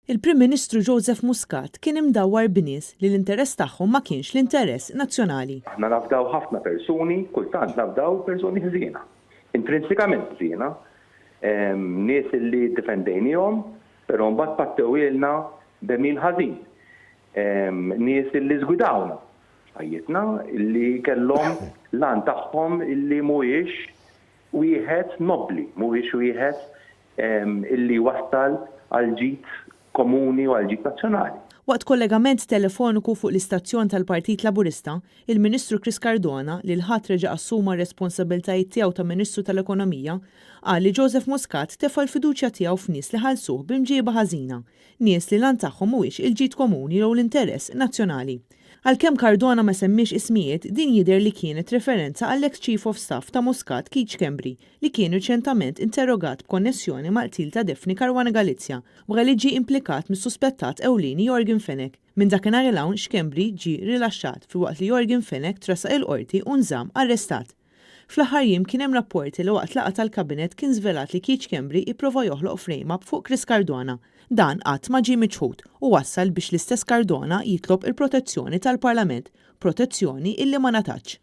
Il-Prim Ministru Joseph Muscat kien imdawwar b'nies li l-interess tagħhom ma kienx l-interess nazzjonali. Aħna nafdaw ħafna persuni, kultant nafdaw persuni ħżiena. Intrinsikament ħżiena, nies li defendejnihom, però mbagħad pattewilna b'emil ħażin. Nies li żgwidawna ħajjitna li kellhom lan tagħhom illi mhuwiex wieħed nobbli, mhuwiex wieħed illi wassal għal ġid komuni u għal ġid nazzjonali. Waqt kollegament telefoniku fuq l-istazzjon tal-Partit Laburista, il-Ministru Chris Cardona li l-ħadd reġa' assuma r-responsabbiltajiet tiegħu ta' Ministru tal-Ekonomija qal li Joseph Muscat tefa' l-fiduċja tiegħu f'nies li ħallsuh b'imġieba ħażina, nies li lan tagħhom mhuwiex il-ġid komuni jew l-interess nazzjonali. Għalkemm Cardona ma semmix ismijiet, din jidher li kienet referenza għall-ex Chief of Staff ta' Muscat Keith Schembri li kien riċentement interrogat b'konnessjoni mal-qtil ta' Daphne Caruana Galizia wara li ġie implikat mis-suspettat ewlieni Jorgen Fenech. Minn dakinhar il-hawn Schembri ġie rilaxxat filwaqt li Jorgen Fenech trasaq il-qorti u nżamm arrestat. Fl-aħħar jiem kien hemm rapporti li waqt laqgħa tal-Kabinet kien żvelat li Keith Schembri ipprova joħloq frame-up fuq Chris Cardona. Dan qatt ma ġie miċħud u wassal biex l-istess Cardona jitlob il-protezzjoni tal-Parlament, protezzjoni illi ma natax.